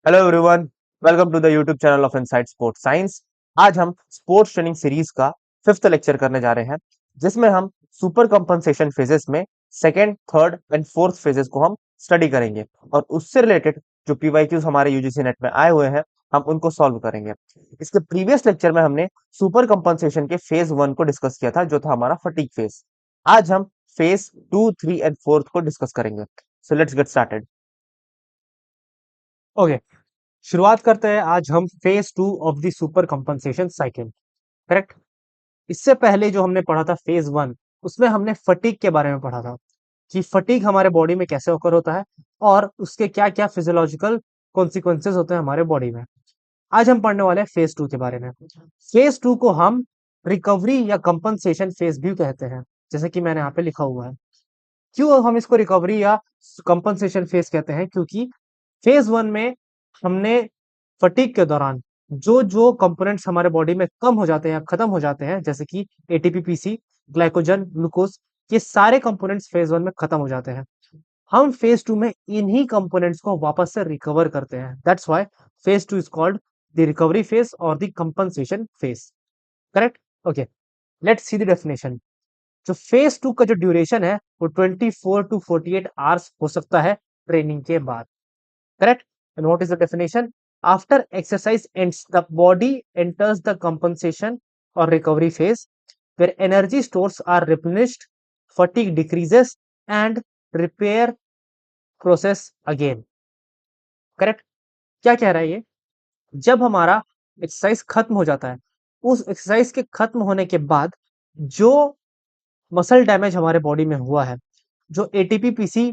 Hello everyone, welcome to the YouTube channel of inside sports science. आज हम sports training series का fifth lecture करने जा रहे हैं, जिसमें हम सुपर कंपनसेशन फेजेस में second, third and fourth phases को हम स्टडी करेंगे और उससे रिलेटेड जो पीवाईक्यूज हमारे यूजीसी नेट में आए हुए हैं हम उनको सॉल्व करेंगे। इसके प्रीवियस लेक्चर में हमने सुपर कंपनसेशन के फेज वन को डिस्कस किया था, जो था हमारा फटीग फेज। आज हम phase two, three and fourth को डिस्कस करेंगे। So let's get started. Okay. शुरुआत करते हैं आज हम phase two of the super compensation cycle. Correct. इससे पहले जो हमने पढ़ा था फेज वन, उसमें हमने फटीग के बारे में पढ़ा था कि फटीग हमारे बॉडी में कैसे ओकर होता है और उसके क्या क्या फिजियोलॉजिकल कॉन्सिक्वेंसेज होते हैं हमारे बॉडी में। आज हम पढ़ने वाले हैं फेज टू के बारे में। फेज टू को हम रिकवरी या कंपनसेशन फेज भी कहते हैं, जैसे कि मैंने यहाँ पे लिखा हुआ है। क्यों हम इसको रिकवरी या कंपनसेशन फेज कहते हैं? क्योंकि फेज वन में हमने फटीग के दौरान जो जो कंपोनेंट्स हमारे बॉडी में कम हो जाते हैं या खत्म हो जाते हैं, जैसे कि एटीपी, पीसी, ग्लाइकोजन, ग्लूकोज, ये सारे कंपोनेंट्स फेज वन में खत्म हो जाते हैं। हम फेज टू में इन्हीं कंपोनेंट्स को वापस से रिकवर करते हैं। That's why phase two is called the recovery phase और the compensation phase. Correct. Okay, let's see the definition. जो फेज टू का जो ड्यूरेशन है वो 24 टू 48 आवर्स हो सकता है ट्रेनिंग के बाद। Correct? And what is the definition? After exercise ends, the body enters the compensation or recovery phase where energy stores are replenished, fatigue decreases, and repair process again. Correct? क्या कह रहा है ये? जब हमारा एक्सरसाइज खत्म हो जाता है, उस एक्सरसाइज के खत्म होने के बाद जो मसल डैमेज हमारे बॉडी में हुआ है, जो एटीपी, पीसी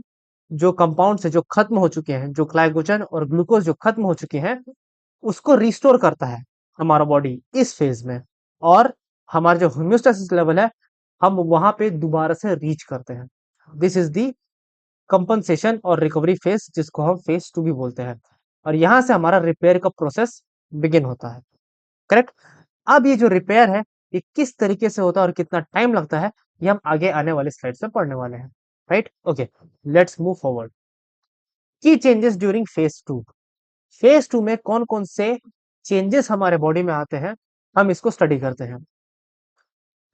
जो कंपाउंड्स है जो खत्म हो चुके हैं, जो ग्लाइकोजन और ग्लूकोज जो खत्म हो चुके हैं, उसको रिस्टोर करता है हमारा बॉडी इस फेज में। और हमारा जो होम्योस्टेसिस लेवल है, हम वहां पे दोबारा से रीच करते हैं। दिस इज दी कंपनसेशन और रिकवरी फेज, जिसको हम फेज टू भी बोलते हैं। और यहां से हमारा रिपेयर का प्रोसेस बिगिन होता है। करेक्ट। अब ये जो रिपेयर है, ये किस तरीके से होता है और कितना टाइम लगता है, ये हम आगे आने वाले स्लाइड्स में पढ़ने वाले हैं। Right. Okay, let's move forward. Key changes during phase two. Phase two में कौन कौन से चेंजेस हमारे बॉडी में आते हैं, हम इसको स्टडी करते हैं।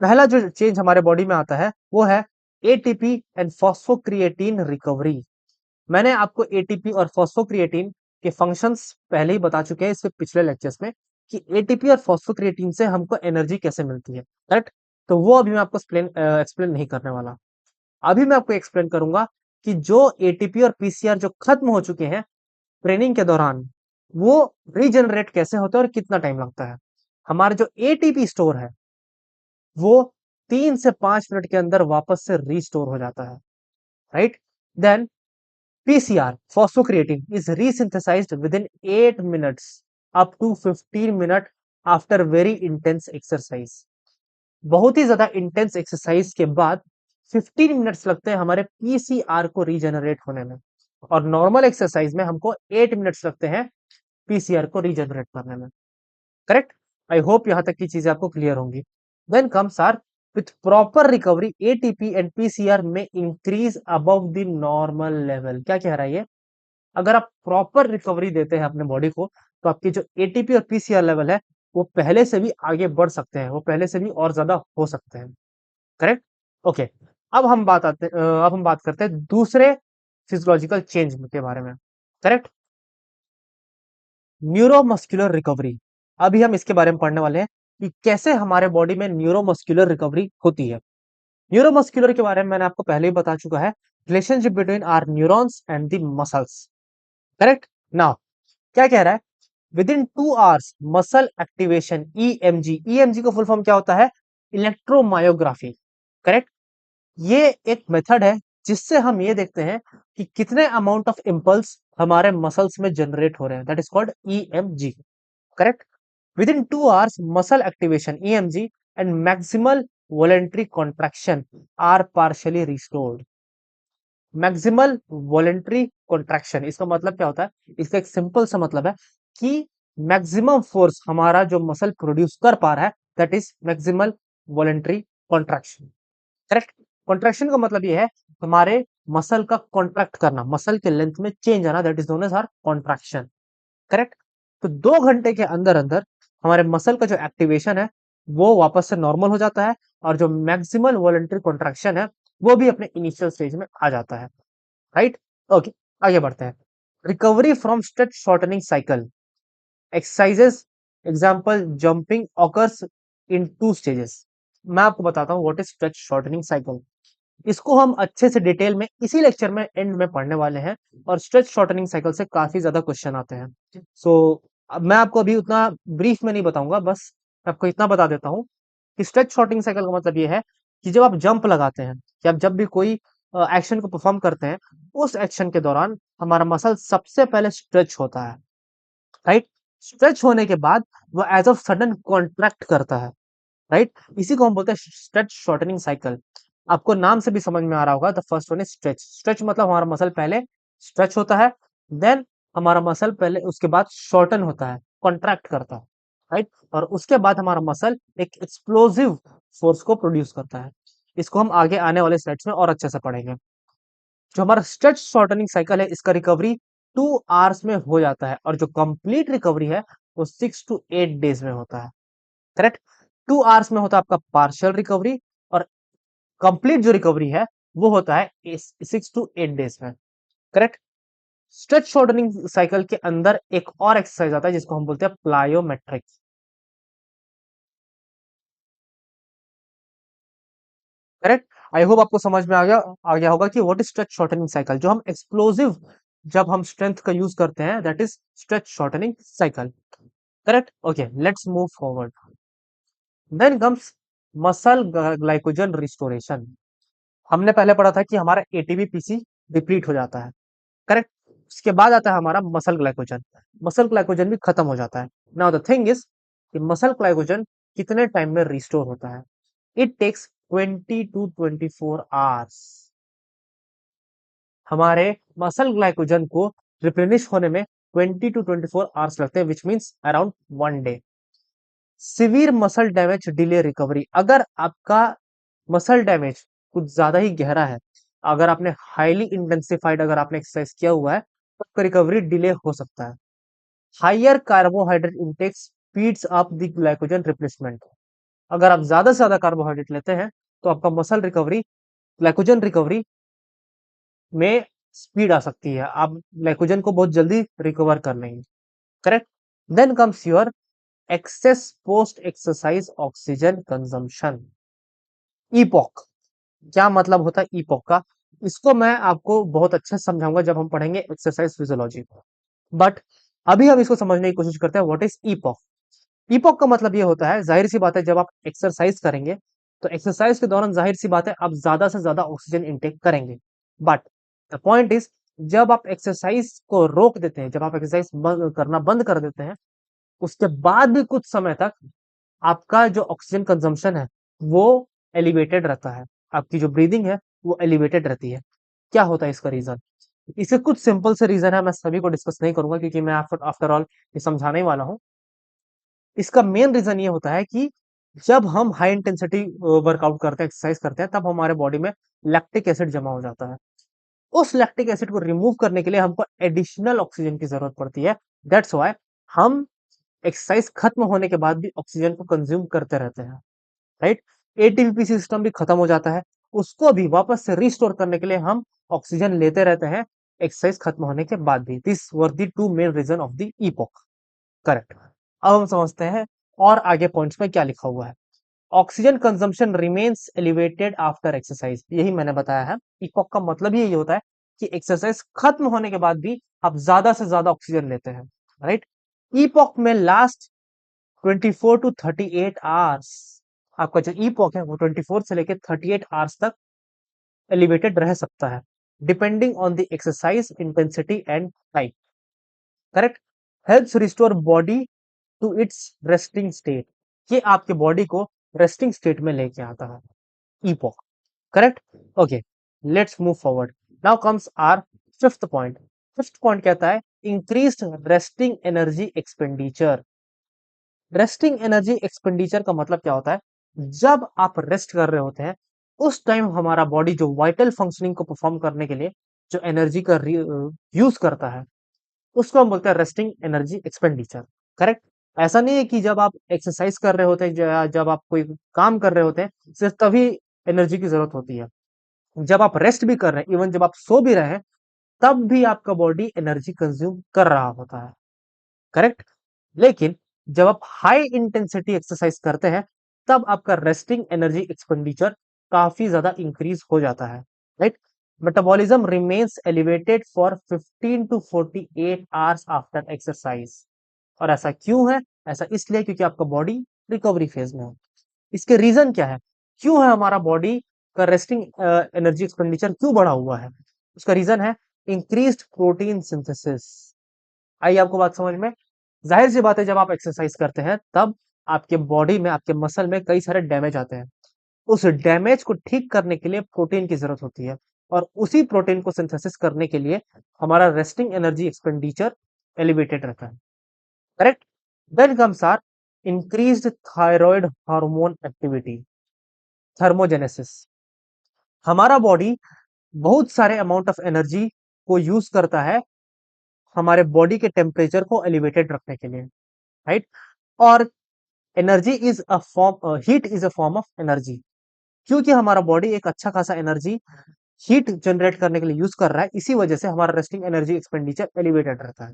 पहला जो चेंज हमारे बॉडी में आता है वो है एटीपी एंड फॉस्फोक्रिएटिन रिकवरी। मैंने आपको एटीपी और फॉस्फोक्रिएटिन के फंक्शंस पहले ही बता चुके हैं इसके पिछले लेक्चर्स में, कि एटीपी और फॉस्फोक्रिएटिन से हमको एनर्जी कैसे मिलती है। करेक्ट। तो वो अभी मैं आपको एक्सप्लेन नहीं करने वाला। अभी मैं आपको एक्सप्लेन करूंगा कि जो एटीपी और पीसीआर जो खत्म हो चुके हैं ट्रेनिंग के दौरान, वो रीजनरेट कैसे होते हैं और कितना टाइम लगता है। हमारा जो एटीपी स्टोर है वो 3 से 5 मिनट के अंदर वापस से रीस्टोर हो जाता है। Right. Then PCR phosphocreatine is resynthesized within 8 minutes up to 15 minute after very intense exercise। बहुत ही ज्यादा इंटेंस एक्सरसाइज के बाद 15 मिनट्स लगते हैं हमारे पीसीआर को रीजनरेट होने में, और नॉर्मल एक्सरसाइज में हमको 8 मिनट्स लगते हैं पीसीआर को रीजनरेट करने में। करेक्ट। आई होप यहां तक की चीजें आपको क्लियर होंगी। Then comes our with proper recovery ATP and PCR में increase above the normal level. क्या कह रहा है ये? अगर आप प्रॉपर रिकवरी देते हैं अपने बॉडी को, तो आपकी जो एटीपी और पीसीआर लेवल है वो पहले से भी आगे बढ़ सकते हैं, वो पहले से भी और ज्यादा हो सकते हैं। करेक्ट। ओके। अब हम बात करते हैं दूसरे फिजियोलॉजिकल चेंज के बारे में। करेक्ट। Neuromuscular recovery. अभी हम इसके बारे में पढ़ने वाले हैं कि कैसे हमारे बॉडी में न्यूरोमस्कुलर रिकवरी होती है। न्यूरोमस्कुलर के बारे में मैंने आपको पहले ही बता चुका है, relationship between our neurons and the muscles. Correct. Now क्या कह रहा है? Within 2 hours muscle activation EMG. EMG का फुल फॉर्म क्या होता है? इलेक्ट्रोमायोग्राफी। करेक्ट। ये एक मेथड है जिससे हम ये देखते हैं कि कितने अमाउंट ऑफ इम्पल्स हमारे मसल्स में जनरेट हो रहे हैं। That is called EMG. Correct. Within 2 hours muscle activation EMG and maximal voluntary contraction are partially restored. Maximal voluntary contraction, इसका मतलब क्या होता है? इसका एक सिंपल सा मतलब है कि मैक्सिमम फोर्स हमारा जो मसल प्रोड्यूस कर पा रहा है, that is maximal voluntary contraction. Correct. Contraction का मतलब ये है हमारे मसल का कॉन्ट्रैक्ट करना, मसल के लेंथ में चेंज आना, that is known as our contraction. Correct? तो 2 घंटे के अंदर-अंदर हमारे मसल का जो एक्टिवेशन है, वो वापस से नॉर्मल हो जाता है और जो मैक्सिमल वॉलंटरी कॉन्ट्रैक्शन है, वो भी अपने इनिशियल स्टेज में आ जाता है, राइट? ओके, आगे बढ़ते हैं। Recovery from stretch shortening cycle exercises example jumping occurs in 2 stages. मैं आपको बताता हूँ what is stretch shortening cycle. इसको हम अच्छे से डिटेल में इसी लेक्चर में एंड में पढ़ने वाले हैं और स्ट्रेच शॉर्टनिंग साइकिल से काफी ज्यादा क्वेश्चन आते हैं। सो अब मैं आपको अभी उतना ब्रीफ में नहीं बताऊंगा, बस मैं आपको इतना बता देता हूँ कि स्ट्रेच शॉर्टनिंग साइकिल का मतलब ये है कि जब आप जंप लगाते हैं कि आप जब भी कोई एक्शन को परफॉर्म करते हैं, उस एक्शन के दौरान हमारा मसल सबसे पहले स्ट्रेच होता है, राइट? स्ट्रेच होने के बाद वो एज ऑफ सडन कॉन्ट्रैक्ट करता है, राइट? इसी को हम बोलते हैं स्ट्रेच शॉर्टनिंग साइकिल। आपको नाम से भी समझ में आ रहा होगा, the first one is stretch. Stretch मतलब हमारा मसल पहले स्ट्रेच होता है, देन हमारा मसल पहले उसके बाद शॉर्टन होता है, कॉन्ट्रैक्ट करता है, राइट? और उसके बाद हमारा मसल एक एक्सप्लोसिव फोर्स को प्रोड्यूस करता है। इसको हम आगे आने वाले स्लाइड्स में और अच्छे से पढ़ेंगे। जो हमारा स्ट्रेच शॉर्टनिंग साइकिल है, इसका रिकवरी 2 आवर्स में हो जाता है और जो कंप्लीट रिकवरी है वो 6 टू 8 डेज में होता है, करेक्ट? 2 आवर्स में होता है आपका पार्शियल रिकवरी और कंप्लीट जो रिकवरी है वो होता है 6 टू 8 डेज में, करेक्ट? स्ट्रेच शॉर्टनिंग साइकिल के अंदर एक और एक्सरसाइज आता है जिसको हम बोलते हैं प्लायोमेट्रिक, करेक्ट? आई होप आपको समझ में आ गया होगा कि what is stretch shortening cycle. जो हम एक्सप्लोसिव जब हम स्ट्रेंथ का यूज करते हैं, that is stretch shortening cycle, correct? Okay, let's move forward. Then comes muscle glycogen restoration. हमने पहले पढ़ा था कि हमारा एटीपी पीसी डिप्लीट हो जाता है, करेक्ट? उसके बाद आता है हमारा मसल ग्लाइकोजन। मसल ग्लाइकोजन भी खत्म हो जाता है। नाउ द थिंग इज कि मसल ग्लाइकोजन कितने टाइम में रिस्टोर होता है? It takes 20 to 24 hours. हमारे मसल ग्लाइकोजन को रिप्लेनिश होने में 20 टू 24 आवर्स लगते हैं, which means around 1 day. Severe muscle damage delay recovery. अगर आपका मसल डैमेज कुछ ज्यादा ही गहरा है, अगर आपने हाईली इंटेंसिफाइड अगर आपने एक्सरसाइज किया हुआ है, तो आपका रिकवरी डिले हो सकता है। Higher carbohydrate intake speeds up the glycogen replacement. अगर आप ज्यादा से ज्यादा कार्बोहाइड्रेट लेते हैं, तो आपका मसल रिकवरी, ग्लाइकोजन रिकवरी में स्पीड आ सकती है, आप ग्लाइकोजन को बहुत जल्दी रिकवर कर लेंगे, correct? Then comes your excess post exercise oxygen consumption, EPOC. क्या मतलब होता है ईपॉक का? इसको मैं आपको बहुत अच्छे से समझाऊंगा जब हम पढ़ेंगे एक्सरसाइज फिजियोलॉजी, बट अभी हम इसको समझने की कोशिश करते हैं व्हाट इज ईपॉक। ईपॉक का मतलब ये होता है, जाहिर सी बात है, जब आप एक्सरसाइज करेंगे तो एक्सरसाइज के दौरान जाहिर सी बात है आप ज्यादा से ज्यादा ऑक्सीजन इंटेक करेंगे, बट द पॉइंट इज जब आप एक्सरसाइज को रोक देते हैं, जब आप एक्सरसाइज करना बंद कर देते हैं, उसके बाद भी कुछ समय तक आपका जो ऑक्सीजन कंजम्पशन है वो एलिवेटेड रहता है, आपकी जो ब्रीदिंग है वो एलिवेटेड रहती है। क्या होता है इसका रीजन? इसके कुछ सिंपल से रीजन है, मैं सभी को डिस्कस नहीं करूंगा क्योंकि मैं आफ्टर ऑल ये समझाने ही वाला हूँ। इसका मेन रीजन ये होता है कि जब हम हाई इंटेंसिटी वर्कआउट करते हैं, एक्सरसाइज करते हैं, तब हमारे बॉडी में लैक्टिक एसिड जमा हो जाता है। उस लैक्टिक एसिड को रिमूव करने के लिए हमको एडिशनल ऑक्सीजन की जरूरत पड़ती है। दैट्स व्हाई हम एक्सरसाइज खत्म होने के बाद भी ऑक्सीजन को कंज्यूम करते रहते हैं, राइट? एटीपी सिस्टम भी खत्म हो जाता है, उसको भी वापस से रिस्टोर करने के लिए हम ऑक्सीजन लेते रहते हैं एक्सरसाइज खत्म होने के बाद भी। This were the two main reason of the EPOC, correct? अब हम समझते हैं और आगे पॉइंट्स में क्या लिखा हुआ है। Oxygen consumption remains elevated after exercise, यही मैंने बताया है। ईपॉक का मतलब ही यही होता है कि एक्सरसाइज खत्म होने के बाद भी आप ज्यादा से ज्यादा ऑक्सीजन लेते हैं, राइट? ईपॉक में लास्ट 24 टू 38 आवर्स। आपका जो ईपॉक है वो 24 से लेकर 38 आवर्स तक एलिवेटेड रह सकता है, depending on the exercise intensity and type, correct? Helps restore body to its resting state. ये आपके बॉडी को रेस्टिंग स्टेट में लेके आता है, EPOC, correct? Okay, let's move forward. Now comes our fifth point. Fifth point कहता है increased resting energy expenditure. Resting energy expenditure का मतलब क्या होता है? जब आप रेस्ट कर रहे होते हैं, उस टाइम हमारा बॉडी जो वाइटल फंक्शनिंग को परफॉर्म करने के लिए जो एनर्जी का यूज करता है, उसको हम बोलते हैं रेस्टिंग एनर्जी एक्सपेंडिचर। करेक्ट। ऐसा नहीं है कि जब आप एक्सरसाइज कर रहे होते हैं जब आप कोई काम कर रहे होते हैं सिर्फ तभी एनर्जी की जरूरत होती है। जब आप रेस्ट भी कर रहे हैं, इवन जब आप सो भी रहे हैं, तब भी आपका बॉडी एनर्जी कंज्यूम कर रहा होता है। करेक्ट। लेकिन जब आप हाई इंटेंसिटी एक्सरसाइज करते हैं, तब आपका रेस्टिंग एनर्जी एक्सपेंडिचर काफी ज्यादा इंक्रीज हो जाता है। Right. Metabolism remains elevated for 15 to 48 hours after exercise. और ऐसा क्यों है? ऐसा इसलिए क्योंकि आपका बॉडी रिकवरी फेज में है। इसके रीजन क्या है? क्यों है हमारा बॉडी का रेस्टिंग एनर्जी एक्सपेंडिचर क्यों बढ़ा हुआ है? उसका रीजन है इंक्रीज्ड प्रोटीन सिंथेसिस। आइए आपको बात समझ में। जाहिर सी बात है, जब आप एक्सरसाइज करते हैं तब आपके बॉडी में, आपके मसल में कई सारे डैमेज आते हैं। उस डैमेज को ठीक करने के लिए प्रोटीन की जरूरत होती है, और उसी प्रोटीन को सिंथेसिस करने के लिए हमारा रेस्टिंग एनर्जी एक्सपेंडिचर एलिवेटेड रहता है। Correct. Then comes our increased thyroid hormone activity, thermogenesis. हमारा बॉडी बहुत सारे अमाउंट ऑफ एनर्जी को यूज करता है हमारे बॉडी के टेम्परेचर को एलिवेटेड रखने के लिए। राइट। और energy is a form, heat is a form of energy. क्योंकि हमारा बॉडी एक अच्छा खासा एनर्जी हीट जनरेट करने के लिए यूज कर रहा है, इसी वजह से हमारा रेस्टिंग एनर्जी एक्सपेंडिचर एलिवेटेड रहता है।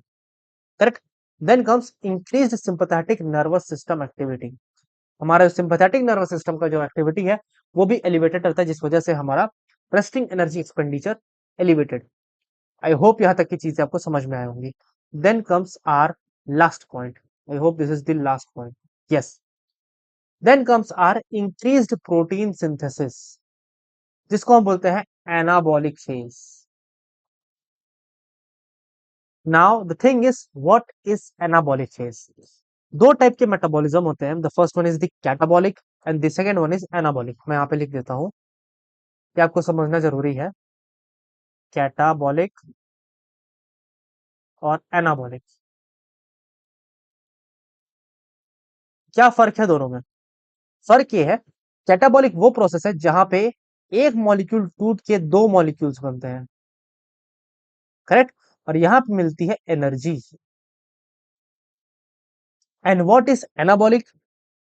Correct. Then comes increased sympathetic nervous system activity. हमारा सिंपैथेटिक नर्वस सिस्टम का जो एक्टिविटी है वो भी एलिवेटेड रहता है, जिस वजह से हमारा resting energy expenditure elevated. I hope यहाँ तक की चीजें आपको समझ में आई होंगी। Then comes our last point. I hope this is the last point. Yes. Then comes our increased protein synthesis, जिसको हम बोलते हैं anabolic phase. Now the thing is what is anabolic phase? दो टाइप के मेटाबॉलिज्म होते हैं। The first one is the catabolic and the second one is anabolic. मैं यहाँ पे लिख देता हूँ कि आपको समझना जरूरी है। कैटाबॉलिक और एनाबॉलिक, क्या फर्क है दोनों में? फर्क ये है, कैटाबॉलिक वो प्रोसेस है जहां पे एक मॉलिक्यूल टूट के दो मॉलिक्यूल्स बनते हैं। करेक्ट। और यहां पे मिलती है energy. And what is anabolic?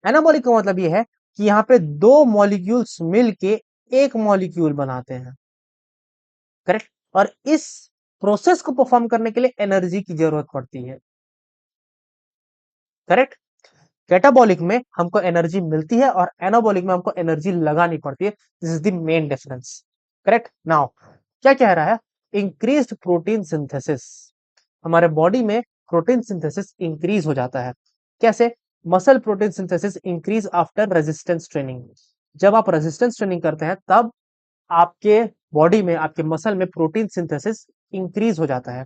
Anabolic का मतलब ये है कि यहाँ पे दो मॉलिक्यूल्स मिलके एक मॉलिक्यूल बनाते हैं। करेक्ट। और इस प्रोसेस को परफॉर्म करने के लिए एनर्जी की जरूरत पड़ती है। करेक्ट। कैटाबॉलिक में हमको एनर्जी मिलती है और एनाबॉलिक में हमको एनर्जी लगानी पड़ती है। This is the main difference. Correct. Now क्या कह रहा है? Increased protein synthesis. हमारे बॉडी में प्रोटीन सिंथेसिस इंक्रीज हो जाता है। कैसे? Muscle protein synthesis increase after resistance training. जब आप रेजिस्टेंस ट्रेनिंग करते हैं तब आपके बॉडी में, आपके मसल में प्रोटीन सिंथेसिस इंक्रीज हो जाता है।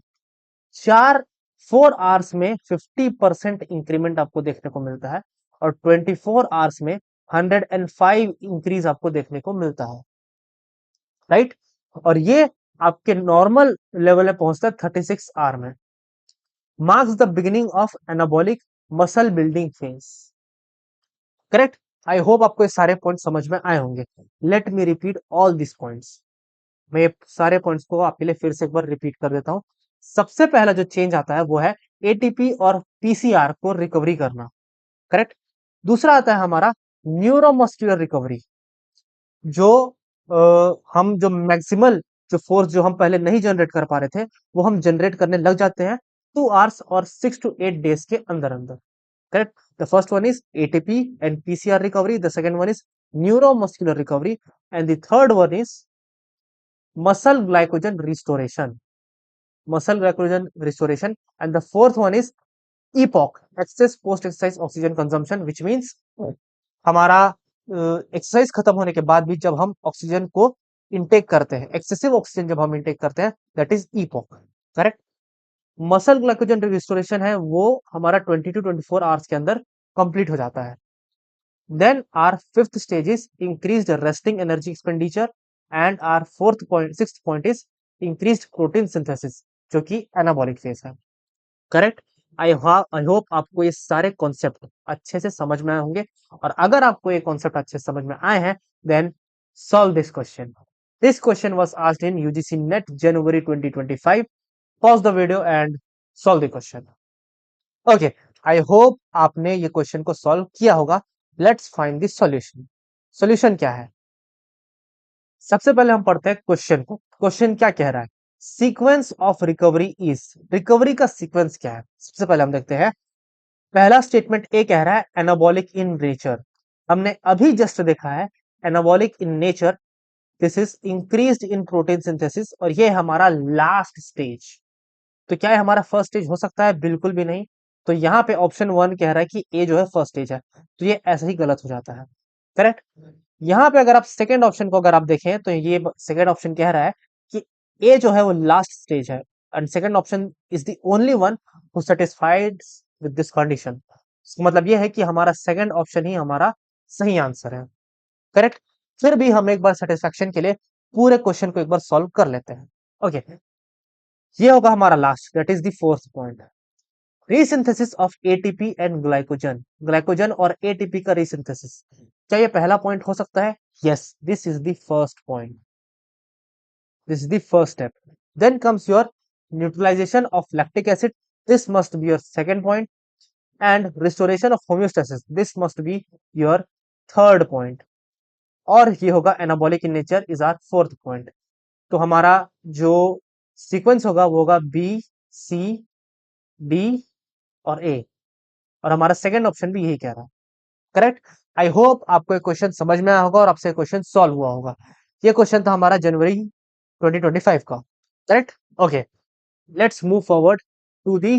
चार 4 आवर्स में 50% इंक्रीमेंट आपको देखने को मिलता है, और 24 आवर्स में 105 इंक्रीज आपको देखने को मिलता है। राइट। और ये आपके नॉर्मल लेवल में पहुंचता है 36 आवर में। Marks the beginning of anabolic muscle building phase. Correct. I hope आपको ये सारे पॉइंट समझ में आए होंगे। Let me repeat all this points. मैं ये सारे पॉइंट्स को आपके लिए फिर से एक बार रिपीट कर देता हूं। सबसे पहला जो चेंज आता है वो है एटीपी और पीसीआर को रिकवरी करना। करेक्ट। दूसरा आता है हमारा न्यूरोमस्कुलर रिकवरी। जो हम जो मैक्सिमल जो फोर्स जो हम पहले नहीं जनरेट कर पा रहे थे, वो हम जनरेट करने लग जाते हैं 2 आवर्स और 6 to 8 डेज के अंदर अंदर। Correct. The first one is ATP and PCR recovery, the second one is neuromuscular recovery, and the third one is muscle glycogen restoration, muscle glycogen restoration, and the fourth one is EPOC, excess post exercise oxygen consumption, which means हमारा exercise खत्म होने के बाद भी जब हम oxygen को intake करते हैं, एक्सेसिव ऑक्सीजन जब हम इनटेक करते हैं, that is epoch. Correct. Muscle glycogen restoration है वो हमारा 20 to 24 आवर्स के अंदर कंप्लीट हो जाता है। Then our fifth stage is increased resting energy expenditure, and our sixth point is increased protein synthesis, जो कि anabolic phase है। करेक्ट। आई होप आपको ये सारे कॉन्सेप्ट अच्छे से समझ में आए होंगे, और अगर आपको ये कॉन्सेप्ट अच्छे से समझ में आए हैं, then solve this question. This question was asked in UGC NET January 2025। Pause the video and solve the question. Okay, I hope आपने ये क्वेश्चन को सॉल्व किया होगा। Let's find the solution. Solution क्या है? सबसे पहले हम पढ़ते हैं क्वेश्चन को। क्वेश्चन क्या कह रहा है? Sequence of recovery is, recovery का सीक्वेंस क्या है? सबसे पहले हम देखते हैं। पहला स्टेटमेंट ए कह रहा है एनाबॉलिक इन नेचर। हमने अभी जस्ट देखा है anabolic in nature, this is increased in protein synthesis, और ये हमारा लास्ट स्टेज। तो क्या है हमारा फर्स्ट स्टेज हो सकता है? बिल्कुल भी नहीं। तो यहाँ पे ऑप्शन वन कह रहा है कि ए जो है फर्स्ट स्टेज है, तो ये ऐसे ही गलत हो जाता है। करेक्ट। यहाँ पे अगर आप सेकेंड ऑप्शन को अगर आप देखें तो ये सेकेंड ऑप्शन कह रहा है कि ए जो है वो लास्ट स्टेज है, and second option is the only one who satisfied with this condition. मतलब ये है कि हमारा सेकेंड ऑप्शन ही हमारा सही आंसर है। करेक्ट। फिर भी हम एक बार सेटिस्फेक्शन के लिए पूरे क्वेश्चन को एक बार सॉल्व कर लेते हैं। ओके, ये होगा हमारा last, that is the fourth point. Resynthesis of ATP and glycogen, glycogen और एटीपी का रीसिंथेसिस, क्या ये पहला पॉइंट हो सकता है? Yes, this is the first point, this is the first step. Then comes your neutralisation of lactic acid, this must be your second point, and restoration of homeostasis, this must be your third point, और ये होगा anabolic in nature is our fourth point. तो हमारा जो sequence होगा वो होगा B, सी, D और ए, और हमारा सेकंड ऑप्शन भी यही कह रहा है। करेक्ट। आई होप आपको ये क्वेश्चन समझ में आया होगा और आपसे क्वेश्चन सॉल्व हुआ होगा। ये क्वेश्चन था हमारा जनवरी 2025 का। Correct. Okay, let's move forward to the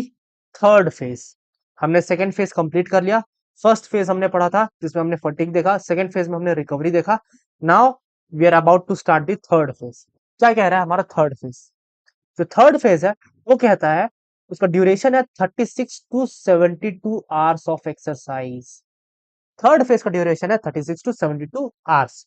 third phase. हमने सेकंड फेज कंप्लीट कर लिया। फर्स्ट फेज हमने पढ़ा था जिसमें हमने फटीग देखा, सेकंड फेज में हमने रिकवरी देखा। Now we are about to start the third phase. क्या कह रहा है हमारा थर्ड फेज? जो थर्ड फेज है वो कहता है उसका ड्यूरेशन है 36 to 72 hours of exercise. Third phase का ड्यूरेशन है 36 टू 72 आवर्स।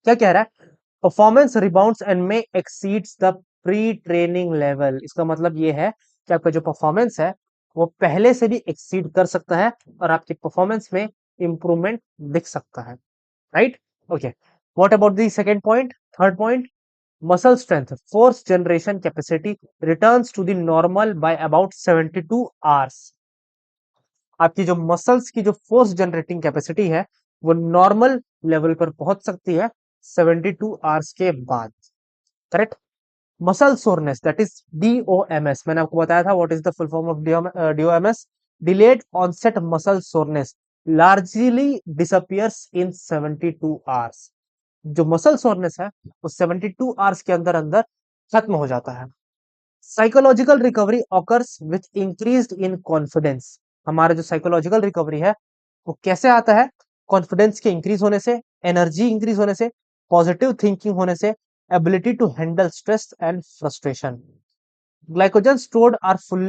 क्या कह रहा है? परफॉर्मेंस रिबाउंड्स एंड में exceeds the pre training level. इसका मतलब ये है कि आपका जो परफॉर्मेंस है वो पहले से भी एक्सीड कर सकता है और आपकी परफॉर्मेंस में इंप्रूवमेंट दिख सकता है। Right. Okay, what about the second point? Third point, muscle strength, force generation capacity returns to the normal by about 72 hours। आपकी जो मसल्स की जो फोर्स जनरेटिंग कैपेसिटी है वो नॉर्मल लेवल पर पहुंच सकती है 72 आवर्स के बाद। Correct. Muscle soreness, that is DOMS, मैंने आपको बताया था what is the full form of DOMS, delayed onset muscle soreness largely disappears in 72 hours. जो मसल सोरनेस है वो 72 आवर्स के अंदर अंदर खत्म हो जाता है। Psychological recovery occurs with increased in confidence. हमारा जो साइकोलॉजिकल रिकवरी है वो कैसे आता है? कॉन्फिडेंस के इंक्रीज होने से, एनर्जी इंक्रीज होने से, पॉजिटिव थिंकिंग होने से, ability to handle stress and frustration. Glycogen stored are full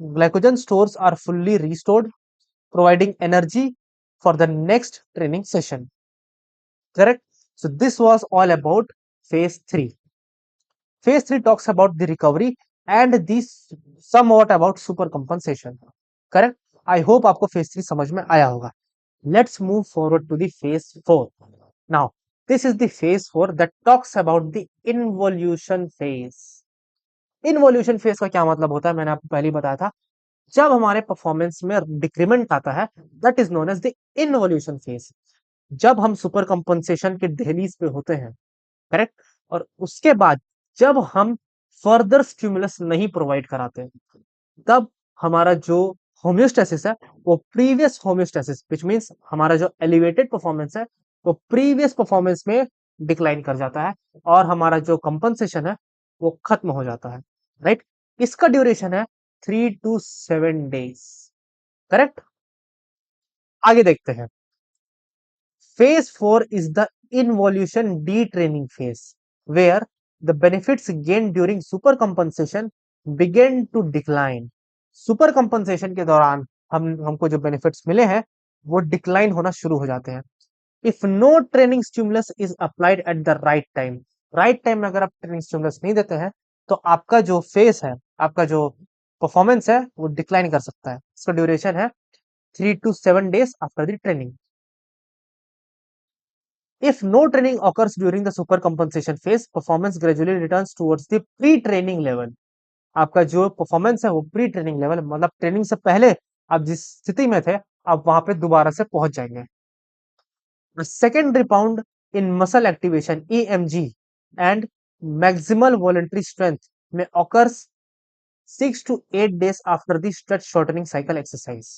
glycogen stores are fully restored, providing energy for the next training session. Correct. So this was all about phase 3. Phase 3 talks about the recovery and this somewhat about super compensation. Correct. I hope आपको phase 3 समझ में आया होगा. Let's move forward to the phase 4. Now, this is the phase 4 that talks about the involution phase. Involution phase का क्या मतलब होता है? मैंने आपको पहले ही बताया था। जब हमारे परफॉर्मेंस में डिक्रीमेंट आता है, that is known as the involution phase. जब हम सुपर कंपनसेशन के दहलीज पे होते हैं, करेक्ट, और उसके बाद जब हम फर्दर स्टिमुलस नहीं प्रोवाइड कराते, तब हमारा जो होम्योस्टेसिस है वो प्रीवियस होम्योस्टेसिस विच मींस हमारा जो एलिवेटेड परफॉर्मेंस है वो प्रीवियस परफॉर्मेंस में डिक्लाइन कर जाता है और हमारा जो कंपनसेशन है वो खत्म हो जाता है। राइट। इसका ड्यूरेशन है 3 to 7 days। करेक्ट। आगे देखते हैं। Phase 4 is the involution detraining phase, where the benefits gained during supercompensation begin to decline. Super compensation के दौरान हमको जो बेनिफिट्स मिले हैं वो डिक्लाइन होना शुरू हो जाते हैं। If no training stimulus is applied at the right time, right time में अगर आप ट्रेनिंग स्टिमुलस नहीं देते हैं तो आपका जो फेस है, आपका जो परफॉर्मेंस है वो डिक्लाइन कर सकता है। इसका ड्यूरेशन है 3 to 7 days after the training. If no training occurs during the super compensation phase, performance gradually returns towards the pre-training level. आपका जो परफॉर्मेंस है वो प्री ट्रेनिंग लेवल, मतलब ट्रेनिंग से पहले आप जिस स्थिति में थे आप वहां पे दोबारा से पहुंच जाएंगे। Second rebound in muscle activation EMG and maximal voluntary strength में occurs 6 to 8 days after the stretch shortening cycle exercise,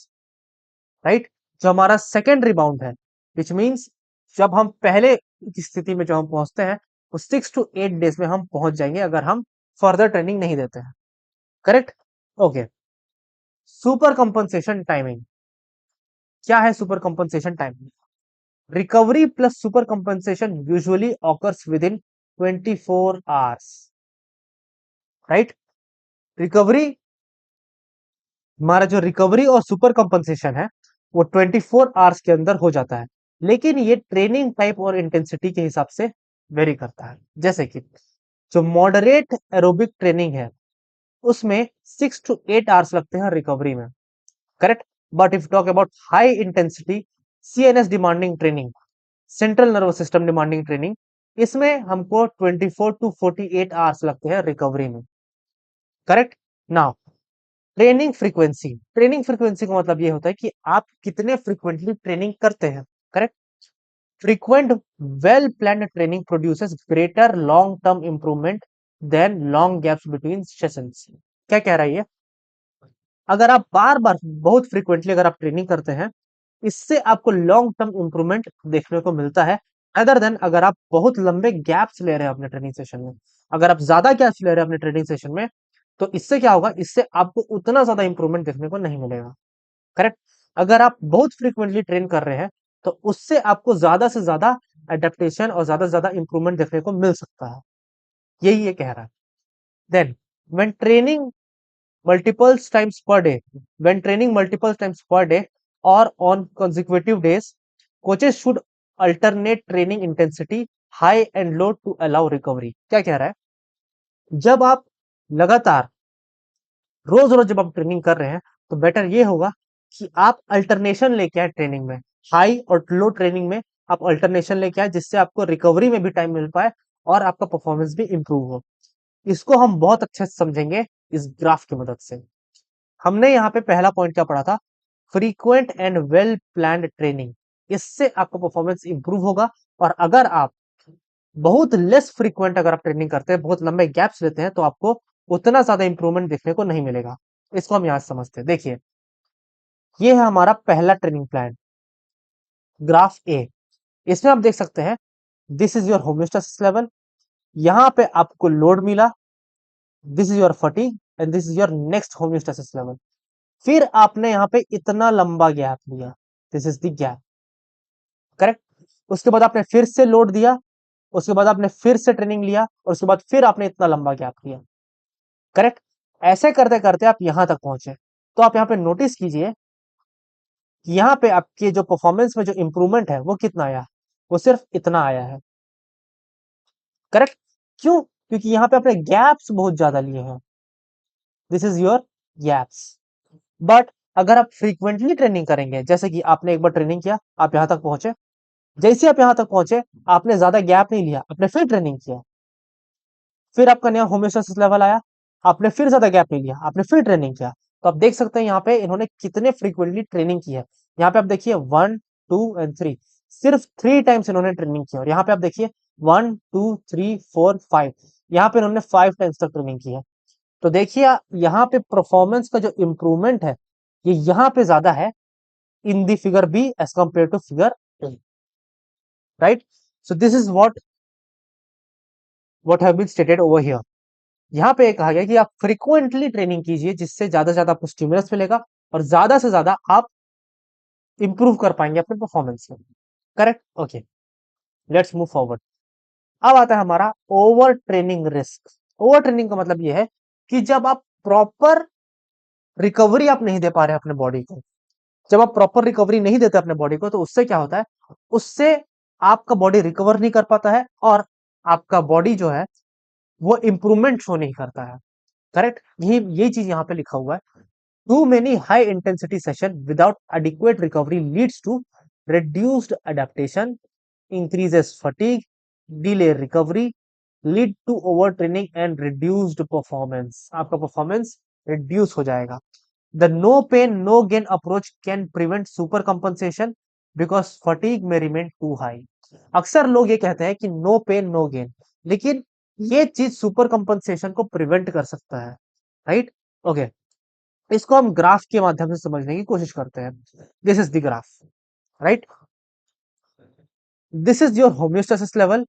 right. जो हमारा सेकेंड रिबाउंड है, विच मीन्स जब हम पहले की स्थिति में जो हम पहुंचते हैं वो 6 to 8 days में हम पहुंच जाएंगे अगर हम फर्दर ट्रेनिंग नहीं देते हैं, correct. Okay, super compensation timing क्या है? Super compensation timing, recovery plus super compensation usually occurs with in 24 hours, right. Recovery, हमारा जो रिकवरी और सुपर कंपनसेशन है वो 24 hours के अंदर हो जाता है, लेकिन ये ट्रेनिंग टाइप और इंटेंसिटी के हिसाब से वेरी करता है। जैसे कि जो मॉडरेट एरोबिक ट्रेनिंग है उसमें 6 to 8 hours लगते हैं रिकवरी में, correct. But if talk about high intensity CNS demanding training, central nervous system demanding training, इसमें हमको 24 to 48 hours लगते हैं रिकवरी में, करेक्ट। नाउ ट्रेनिंग फ्रीक्वेंसी का मतलब ये होता है कि आप कितने फ्रीक्वेंटली ट्रेनिंग करते हैं, correct. Frequent well planned training produces greater long term improvement than long gaps between sessions. क्या कह रहा है ये? अगर आप बार बार बहुत फ्रीक्वेंटली अगर आप ट्रेनिंग करते हैं, इससे आपको लॉन्ग टर्म इंप्रूवमेंट देखने को मिलता है, अदर देन अगर आप बहुत लंबे गैप्स ले रहे हैं अपने ट्रेनिंग सेशन में। अगर आप ज्यादा गैप्स ले रहे हैं अपने ट्रेनिंग सेशन में, तो इससे क्या होगा, इससे आपको उतना ज्यादा इंप्रूवमेंट देखने को नहीं मिलेगा, करेक्ट। अगर आप बहुत फ्रीक्वेंटली ट्रेन कर रहे हैं तो उससे आपको ज्यादा से ज्यादा एडेप्टेशन और ज्यादा से ज्यादा इंप्रूवमेंट देखने को मिल सकता है, यही ये कह रहा है। Then when training multiple times per day, when training multiple times per day or on consecutive days, coaches should alternate training intensity high and low to allow recovery। क्या कह रहा है? जब आप लगातार रोज रोज जब आप ट्रेनिंग कर रहे हैं तो बेटर ये होगा कि आप अल्टरनेशन लेके आए ट्रेनिंग में, हाई और लो ट्रेनिंग में आप अल्टरनेशन लेके आए, जिससे आपको रिकवरी में भी टाइम मिल पाए और आपका परफॉर्मेंस भी इंप्रूव हो। इसको हम बहुत अच्छे से समझेंगे इस ग्राफ की मदद से। हमने यहाँ पे पहला पॉइंट क्या पढ़ा था? Frequent and well planned training, इससे आपका परफॉर्मेंस इंप्रूव होगा। और अगर आप बहुत लेस फ्रीक्वेंट अगर आप ट्रेनिंग करते हैं, बहुत लंबे गैप्स लेते हैं, तो आपको उतना ज्यादा इंप्रूवमेंट देखने को नहीं मिलेगा। इसको हम यहाँ से समझते हैं। देखिए, ये है हमारा पहला ट्रेनिंग प्लान, ग्राफ ए। इसमें आप देख सकते हैं this is your homeostasis level, यहाँ पे आपको लोड मिला, this is your fatigue and this is your next homeostasis level. फिर आपने यहाँ पे इतना लंबा गैप लिया, this is the gap, correct. उसके बाद आपने फिर से लोड दिया, उसके बाद आपने फिर से ट्रेनिंग लिया, और उसके बाद फिर आपने इतना लंबा गैप लिया, करेक्ट। ऐसे करते करते आप यहां तक पहुंचे। तो आप यहाँ पे नोटिस कीजिए कि यहाँ पे आपके जो परफॉर्मेंस में जो इंप्रूवमेंट है वो कितना आया, वो सिर्फ इतना आया है, करेक्ट। क्यों? क्योंकि यहाँ पे आपने गैप्स बहुत ज्यादा लिए हैं, this is your gaps. But अगर आप फ्रीक्वेंटली ट्रेनिंग करेंगे, जैसे कि आपने एक बार ट्रेनिंग किया, आप यहां तक पहुंचे, जैसे आप यहां तक पहुंचे आपने ज्यादा गैप नहीं लिया, आपने फिर ट्रेनिंग किया, फिर आपका नया होम्योस्टेसिस लेवल आया, आपने फिर ज्यादा गैप नहीं लिया, आपने फिर ट्रेनिंग किया। तो आप देख सकते हैं यहाँ पे इन्होंने कितने फ्रीक्वेंटली ट्रेनिंग की है। यहाँ पे आप देखिए 1 2 एंड 3, सिर्फ 3 टाइम्स इन्होंने ट्रेनिंग की। और यहाँ पे आप देखिए 1 2 3 4 5, यहाँ पे इन्होंने 5 टाइम्स तक ट्रेनिंग की है। तो देखिए यहाँ पे परफॉर्मेंस का जो इम्प्रूवमेंट है ये यहाँ पे ज्यादा है in the figure B as compared to figure A, right. So this is what have been stated over here. यहाँ पे कहा गया कि आप फ्रीक्वेंटली ट्रेनिंग कीजिए, जिससे ज्यादा से ज्यादा आपको स्टिमुलस मिलेगा और ज्यादा से ज्यादा आप इंप्रूव कर पाएंगे अपने परफॉर्मेंस में, correct. Okay, let's move forward. अब आता है हमारा over training risk. Over training का मतलब यह है कि जब आप प्रॉपर रिकवरी आप नहीं दे पा रहे हैं अपने बॉडी को, जब आप प्रॉपर रिकवरी नहीं देते अपने बॉडी को, तो उससे क्या होता है, उससे आपका बॉडी रिकवर नहीं कर पाता है और आपका बॉडी जो है वो इंप्रूवमेंट शो नहीं करता है, करेक्ट। यही चीज यहाँ पे लिखा हुआ है। Too many high intensity session without adequate recovery leads to reduced adaptation, increases fatigue, delay recovery, lead to over training and reduced performance, आपका परफॉर्मेंस रिड्यूस हो जाएगा। The no pain no gain approach can prevent super compensation because fatigue may remain too high. अक्सर लोग ये कहते हैं कि no pain no gain, लेकिन ये चीज सुपर कंपनसेशन को प्रिवेंट कर सकता है, राइट? ओके, इसको हम ग्राफ के माध्यम से समझने की कोशिश करते हैं। This is the graph, right? This is your homeostasis level.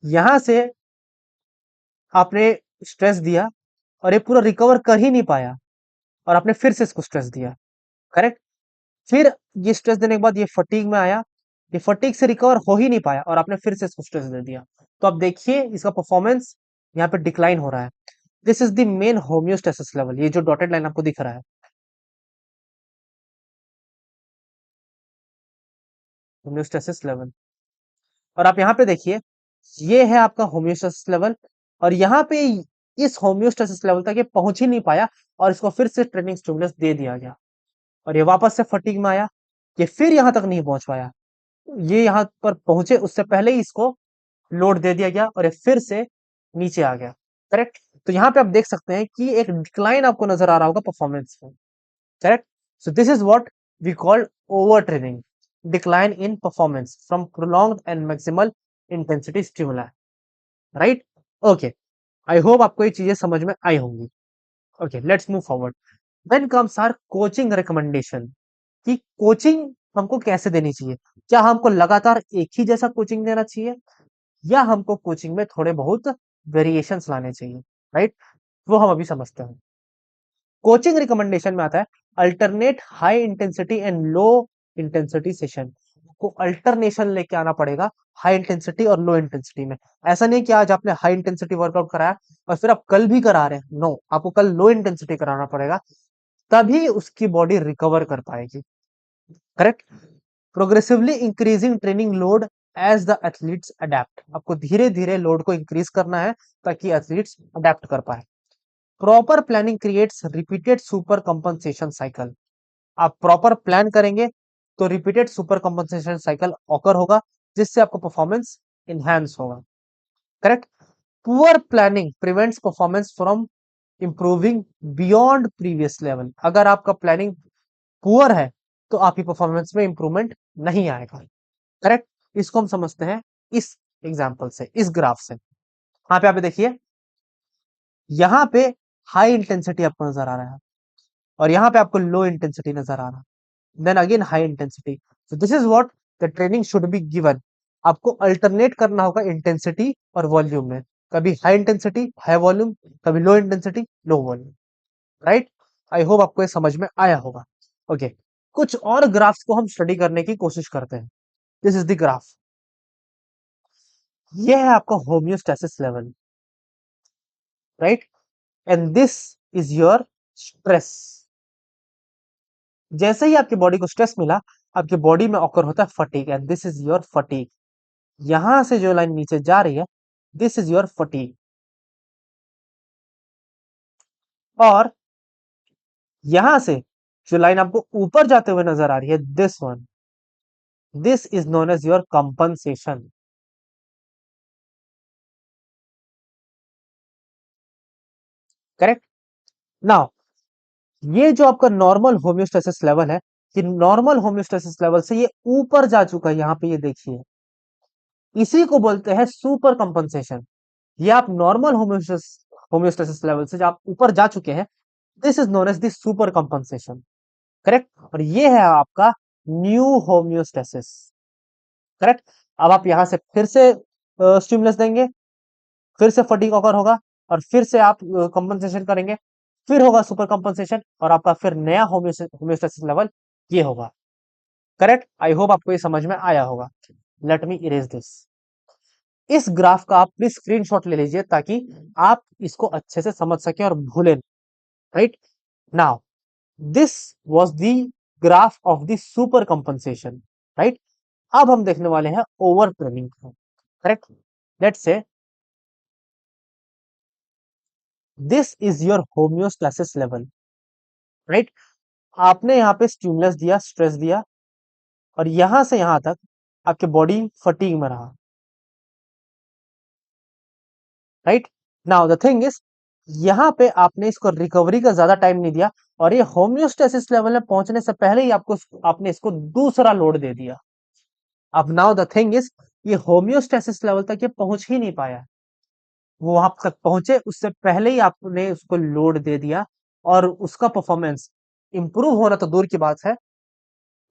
यहां से आपने स्ट्रेस दिया और ये पूरा रिकवर कर ही नहीं पाया, और आपने फिर से इसको स्ट्रेस दिया, करेक्ट? फिर ये स्ट्रेस देने के बाद ये फटीग में आया, ये फटीग से रिकवर हो ही नहीं पाया और आपने फिर से इसको स्ट्रेस दे दिया। तो आप देखिए इसका परफॉर्मेंस यहाँ पे डिक्लाइन हो रहा है। This is the main homeostasis level, ये जो डॉटेड लाइन आपको दिख रहा है, होम्योस्टेसिस लेवल। और आप यहाँ पे देखिए, ये है आपका होम्योस्टेसिस लेवल, और यहाँ पे इस होम्योस्टेसिस लेवल तक ये पहुंच ही नहीं पाया और इसको फिर से ट्रेनिंग स्टिमुलस दे दिया गया और ये वापस से फटीग में आया, ये फिर यहाँ तक नहीं पहुंच पाया, ये यहाँ पर पहुंचे उससे पहले ही इसको लोड दे दिया गया और ये फिर से नीचे आ गया, करेक्ट? तो यहाँ पे आप देख सकते हैं कि एक डिक्लाइन आपको नजर आ रहा होगा परफॉर्मेंस में, correct? So this is what we call over training, decline in performance from prolonged and maximal intensity stimuli, right? Okay, I hope आपको ये चीजें समझ में आई होंगी। Okay, let's move forward. Then comes our coaching recommendation, कि coaching हमको कैसे देनी चाहिए। क्या हमको लगातार एक ही जैसा कोचिंग देना चाहिए, या हमको कोचिंग में थोड़े बहुत वेरिएशंस लाने चाहिए, राइट? वो हम अभी समझते हैं। कोचिंग रिकमेंडेशन में आता है alternate high intensity and low intensity session, को अल्टरनेशन लेके आना पड़ेगा हाई इंटेंसिटी और लो इंटेंसिटी में। ऐसा नहीं कि आज आपने हाई इंटेंसिटी वर्कआउट कराया और फिर आप कल भी करा रहे हैं, नो, आपको कल लो इंटेंसिटी कराना पड़ेगा, तभी उसकी बॉडी रिकवर कर पाएगी, correct? Progressively increasing training load as the athletes adapt, आपको धीरे धीरे लोड को इंक्रीज करना है ताकि एथलीट्स अडेप्ट कर पाए। Proper planning creates repeated super compensation cycle, आप प्रॉपर प्लान करेंगे तो repeated super compensation cycle occur होगा, जिससे आपका परफॉर्मेंस इनहैंस होगा, correct? Poor planning prevents performance from improving beyond previous level, अगर आपका प्लानिंग पुअर है तो आपकी परफॉर्मेंस में इंप्रूवमेंट नहीं आएगा, करेक्ट? इसको हम समझते हैं इस एग्जांपल से, इस ग्राफ से। यहाँ पे आप देखिए, यहाँ पे हाई इंटेंसिटी आपको नजर आ रहा है और यहाँ पे आपको लो इंटेंसिटी नजर आ रहा है, then again high intensity. So this is what the training should be given, आपको अल्टरनेट करना होगा इंटेंसिटी और वॉल्यूम में, कभी हाई इंटेंसिटी हाई वॉल्यूम, कभी low intensity low volume, right? आई होप आपको ये समझ में आया होगा। ओके, कुछ और ग्राफ्स को हम स्टडी करने की कोशिश करते हैं। दिस इज द ग्राफ, ये है आपका homeostasis level, right? And this is your stress. जैसे ही आपकी बॉडी को स्ट्रेस मिला, आपकी बॉडी में ऑकर होता है fatigue, and this is your fatigue. यहां से जो लाइन नीचे जा रही है, दिस इज योर फटीग, और यहां से जो लाइन आपको ऊपर जाते हुए नजर आ रही है, this one, this is known as your compensation, correct? Now ये जो आपका नॉर्मल होम्योस्टेसिस लेवल है, कि नॉर्मल होम्योस्टेसिस लेवल से ये ऊपर जा चुका है, यहाँ पे ये देखिए, इसी को बोलते हैं सुपर कंपनसेशन। ये आप नॉर्मल होम्योस्टेसिस लेवल से जो आप ऊपर जा चुके हैं, this is known as the super compensation, correct? और ये है आपका न्यू होम्योस्टेसिस, करेक्ट? अब आप यहां से फिर से स्टिमुलस देंगे, फिर से फटीग ऑकर होगा, और फिर से आप कंपनसेशन करेंगे, फिर होगा सुपर कंपनसेशन, और आपका फिर नया होम्योस्टेसिस लेवल ये होगा, करेक्ट? आई होप आपको ये समझ में आया होगा। Let me erase this. इस ग्राफ का आप प्लीज स्क्रीनशॉट ले लीजिए ताकि आप इसको अच्छे से समझ सके और भूले, right? Now this was the graph of the super compensation, right? अब हम देखने वाले हैं ओवर ट्रेनिंग को, correct? Let's say this is your homeostasis level, right? आपने यहाँ पे स्टिमुलस दिया, स्ट्रेस दिया, और यहां से यहां तक आपके बॉडी फटीग में रहा, right. Now the thing is, यहाँ पे आपने इसको रिकवरी का ज्यादा टाइम नहीं दिया, और ये होम्योस्टेसिस लेवल में पहुंचने से पहले ही आपने इसको दूसरा लोड दे दिया। अब नाउ द थिंग इज, ये होम्योस्टेसिस लेवल तक ये पहुंच ही नहीं पाया, वो वहां तक पहुंचे उससे पहले ही आपने उसको लोड दे दिया, और उसका परफॉर्मेंस इंप्रूव होना तो दूर की बात है,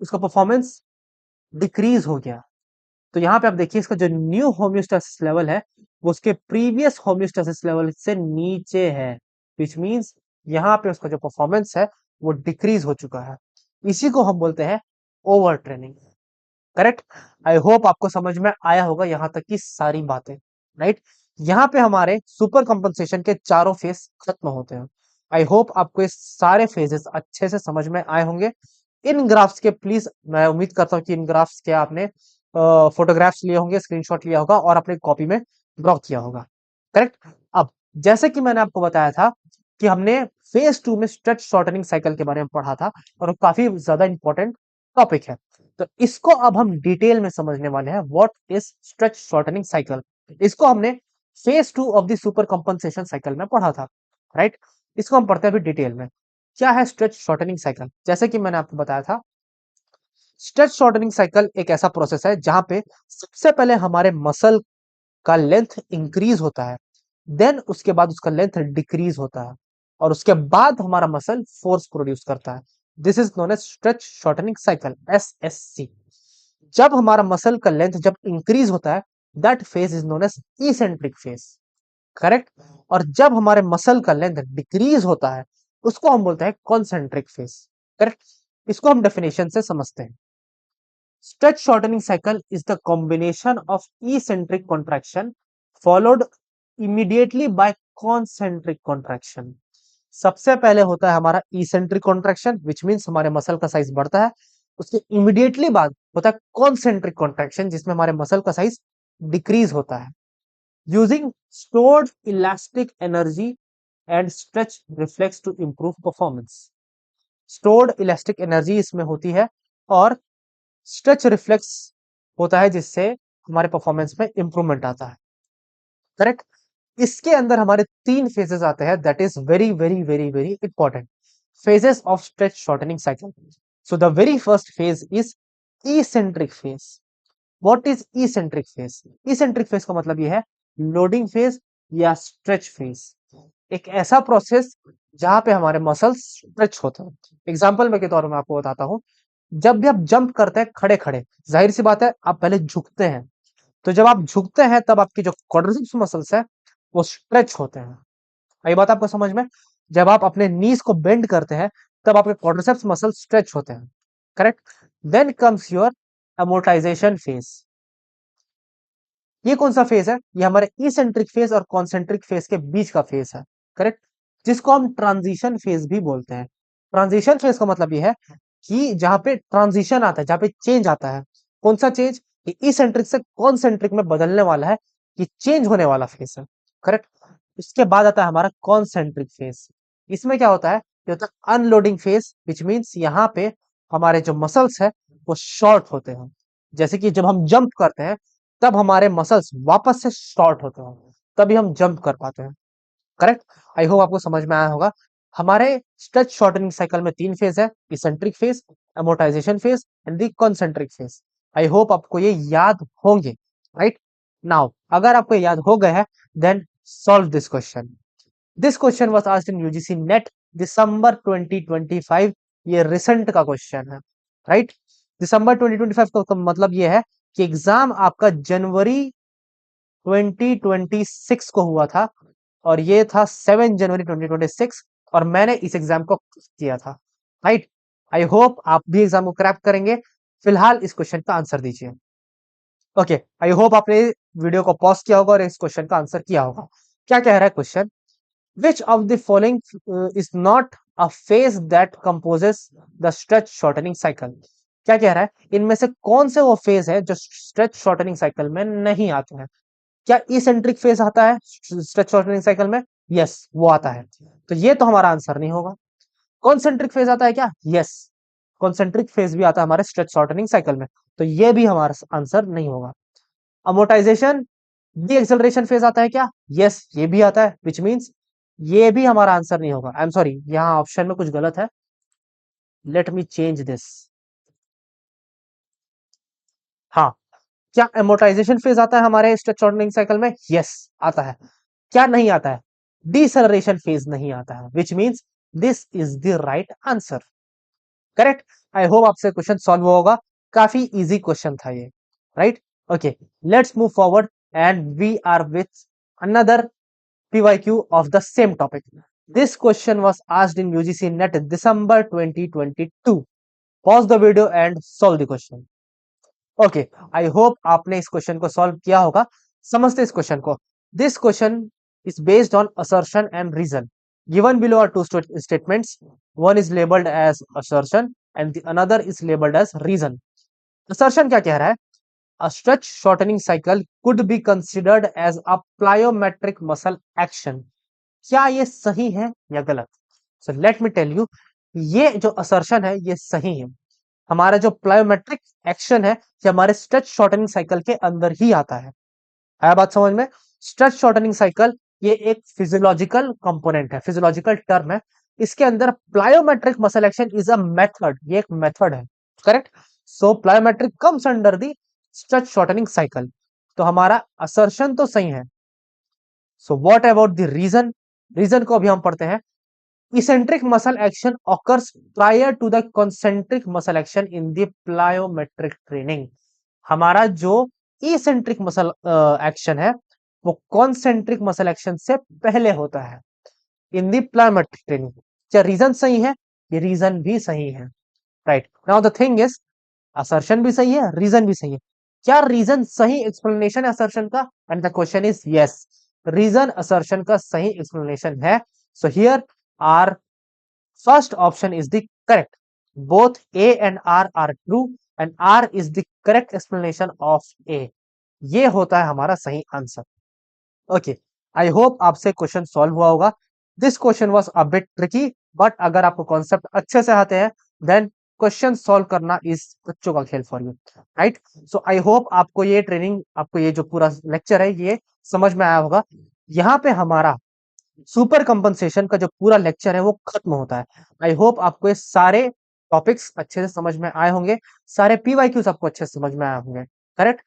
उसका परफॉर्मेंस डिक्रीज हो गया। तो यहाँ पे आप देखिए, इसका जो न्यू होम्योस्टेसिस लेवल है वो उसके प्रीवियस होम्योस्टेसिस लेवल से नीचे है, विच मींस यहाँ पे उसका जो परफॉर्मेंस है वो डिक्रीज हो चुका है। इसी को हम बोलते हैं over training. Correct. I hope आपको समझ में आया होगा यहाँ तक की सारी बातें। राइट। यहाँ पे हमारे सुपर कंपनसेशन के चारों फेज खत्म होते हैं। आई होप आपको ये सारे फेजेस अच्छे से समझ में आए होंगे। इन ग्राफ्स के प्लीज, मैं उम्मीद करता हूँ कि इन ग्राफ्स के आपने फोटोग्राफ्स लिए होंगे, स्क्रीनशॉट लिया होगा और अपने कॉपी में ड्रॉ किया होगा। करेक्ट। अब जैसे कि मैंने आपको बताया था कि हमने फेज 2 में स्ट्रेच शॉर्टनिंग साइकिल के बारे में पढ़ा था, और वो काफी ज्यादा इंपॉर्टेंट टॉपिक है। तो इसको अब हम डिटेल में समझने वाले हैं, what is stretch shortening cycle. इसको हमने phase 2 of the super compensation cycle में पढ़ा था। राइट। इसको हम पढ़ते हैं अभी डिटेल में। क्या है स्ट्रेच शॉर्टनिंग साइकिल? जैसे कि मैंने आपको बताया था, स्ट्रेच शॉर्टनिंग साइकिल एक ऐसा प्रोसेस है जहां पे सबसे पहले हमारे मसल का लेंथ इंक्रीज होता है, देन उसके बाद उसका लेंथ डिक्रीज होता है, और उसके बाद हमारा मसल फोर्स प्रोड्यूस करता है। This is known as stretch shortening cycle, SSC. जब हमारा मसल का लेंथ जब इंक्रीज होता है, that phase is known as eccentric phase. Correct. और जब हमारे मसल का लेंथ डिक्रीज होता है, उसको हम बोलते हैं कॉन्सेंट्रिक फेज। करेक्ट। इसको हम डेफिनेशन से समझते हैं। Stretch shortening cycle is the combination of eccentric contraction followed immediately by concentric contraction. सबसे पहले होता है हमारा eccentric contraction, which means हमारे मसल का साइज बढ़ता है। उसके इमीडिएटली बाद होता है concentric contraction, जिसमें हमारे मसल का साइज डिक्रीज होता है। Using stored elastic energy and stretch reflex to improve performance. stored elastic energy इसमें होती है, और स्ट्रेच रिफ्लेक्स होता है, जिससे हमारे परफॉर्मेंस में इंप्रूवमेंट आता है। करेक्ट। इसके अंदर हमारे तीन फेजेस आते हैं, that is very very very very important phases of stretch shortening cycle. So the very first phase is eccentric phase. What is eccentric phase? Eccentric phase का मतलब यह है लोडिंग फेज या स्ट्रेच फेज। एक ऐसा process जहां पे हमारे मसल्स स्ट्रेच होते हैं। एग्जांपल में के तौर में आपको बताता हूं, जब भी आप जंप करते हैं खड़े खड़े, जाहिर सी बात है आप पहले झुकते हैं। तो जब आप झुकते हैं तब आपकी जो क्वाड्रिसेप्स मसल्स है वो स्ट्रेच होते हैं। ये बात आपको समझ में? जब आप अपने नीज को बेंड करते हैं तब आपके क्वाड्रिसेप्स मसल स्ट्रेच होते हैं। Correct. Then comes your amortization phase. ये कौन सा फेज है? ये हमारे इसेंट्रिक फेज और कॉन्सेंट्रिक फेज के बीच का फेज है। करेक्ट। जिसको हम ट्रांजिशन फेज भी बोलते हैं। ट्रांजिशन फेज का मतलब ये है कि जहां पे ट्रांजिशन आता है, जहां पे चेंज आता है। कौन सा चेंज? कि इसेंट्रिक से कॉन्सेंट्रिक में बदलने वाला है, कि चेंज होने वाला फेज है। करेक्ट। इसके बाद आता है हमारा कॉन्सेंट्रिक फेज। इसमें क्या होता है? ये होता है अनलोडिंग फेज, विच मीन्स यहाँ पे हमारे जो मसल्स है वो शॉर्ट होते हैं। जैसे कि जब हम जंप करते हैं तब हमारे मसल्स वापस से शॉर्ट होते हैं, तभी हम जंप कर पाते हैं। करेक्ट। आई होप आपको समझ में आया होगा। हमारे स्ट्रेच शॉर्टनिंग साइकिल में तीन फेज है, eccentric phase, amortisation phase and the concentric phase. I hope आपको ये याद होंगे। राइट। नाउ अगर आपको याद हो गए हैं, then solve this question. This question was asked in UGC NET December 2025। ये रिसेंट का क्वेश्चन है। राइट। दिसंबर 2025 का मतलब ये है कि एग्जाम आपका जनवरी 2026 को हुआ था, और ये था 7 जनवरी 2026, और मैंने इस एग्जाम को किया था। राइट। आई होप आप भी एग्जाम को क्रैक करेंगे। फिलहाल इस क्वेश्चन का आंसर दीजिए। ओके। आई होप आपने वीडियो को पॉज किया होगा और इस क्वेश्चन का आंसर किया होगा। क्या कह रहा है question? Which of the following is not a phase that composes the stretch shortening cycle? क्या कह रहा है? इनमें से कौन से वो फेज है जो स्ट्रेच शॉर्टनिंग साइकिल में नहीं आते हैं? क्या इसेंट्रिक फेज आता है स्ट्रेच शॉर्टनिंग साइकिल में? यस, वो आता है। तो ये तो हमारा आंसर नहीं होगा। कॉन्सेंट्रिक फेज आता है क्या? यस, कॉन्सेंट्रिक फेज भी आता है हमारे स्ट्रेच शॉर्टनिंग साइकिल में, तो ये भी हमारा आंसर नहीं होगा। अमोर्टाइजेशन डी एक्सेलरेशन फेज आता है क्या? यस, ये भी आता है, विच मीन्स ये भी हमारा आंसर नहीं होगा। आई एम सॉरी, यहाँ ऑप्शन में कुछ गलत है, लेट मी चेंज दिस। हाँ, क्या एमोटाइजेशन फेज आता है हमारे स्ट्रेच शॉर्टनिंग साइकिल में? यस, आता है। क्या नहीं आता है? डिसेलरेशन फेज नहीं आता है, which means this is the right answer. Correct. I hope आपसे क्वेश्चन सॉल्व होगा, काफी इजी क्वेश्चन था ये, right. Okay, let's move forward and we are with another PYQ of the same topic. This question was asked in UGC NET December 2022. Pause the video and solve the question. Okay, I hope आपने इस question को solve किया होगा। समझते इस question को। This question is based on assertion and reason. Given below are two statements. One is labeled as assertion and the another is labeled as reason. Assertion क्या कह रहा है? A stretch shortening cycle could be considered as a plyometric muscle action. क्या ये सही है या गलत? So let me tell you, ये जो assertion है ये सही है। हमारा जो प्लायोमेट्रिक एक्शन है ये हमारे स्ट्रेच शॉर्टनिंग साइकिल के अंदर ही आता है। आया बात समझ में? स्ट्रेच शॉर्टनिंग साइकिल ये एक फिजियोलॉजिकल कंपोनेंट है, फिजियोलॉजिकल टर्म है। इसके अंदर plyometric muscle action is a method, ये एक मेथड है। Correct. So plyometric comes under the stretch shortening cycle. तो हमारा असर्शन तो सही है। So what about the reason? Reason को अभी हम पढ़ते हैं। eccentric muscle action occurs prior to the concentric muscle action in the plyometric training. हमारा जो eccentric muscle एक्शन है वो concentric muscle action से पहले होता है in the plyometric training. क्या रीजन सही है? ये रीजन भी सही है, right. Now the thing is, assertion भी सही है, रीजन भी सही है। क्या रीजन सही एक्सप्लेनेशन है असर्शन का? And the question is yes, reason assertion का सही एक्सप्लेनेशन है। So here are first option is the correct. Both A and R are true and R is the correct explanation of A. ये होता है हमारा सही answer. Okay, I hope आपसे question solve हुआ होगा। This question was a bit tricky, but अगर आपको कॉन्सेप्ट अच्छे से आते हैं देन क्वेश्चन सॉल्व करना इस बच्चों का खेल for you, right. So I hope आपको ये ट्रेनिंग, आपको ये जो पूरा लेक्चर है ये समझ में आया होगा। यहाँ पे हमारा सुपर कंपनसेशन का जो पूरा लेक्चर है वो खत्म होता है। आई होप आपको ये सारे टॉपिक्स अच्छे से समझ में आए होंगे, सारे PYQs आपको अच्छे से समझ में आए होंगे, करेक्ट।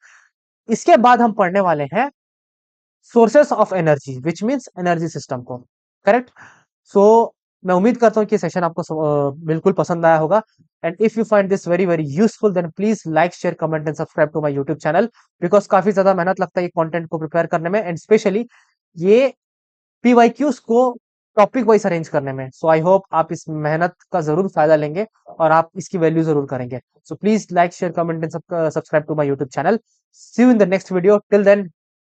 इसके बाद हम पढ़ने वाले हैं sources of energy, which means energy system को, करेक्ट। सो मैं उम्मीद करता हूँ कि सेशन आपको बिल्कुल पसंद आया होगा। And if you find this very very useful then please like share comment and subscribe to my YouTube channel, because काफी ज्यादा मेहनत लगता है ये कंटेंट को प्रिपेयर करने में एंड स्पेशली ये PYQs को टॉपिक वाइज अरेंज करने में। सो आई होप आप इस मेहनत का जरूर फायदा लेंगे और आप इसकी वैल्यू जरूर करेंगे। So please like share comment and subscribe to my YouTube channel. See you in the next video, till then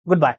good bye.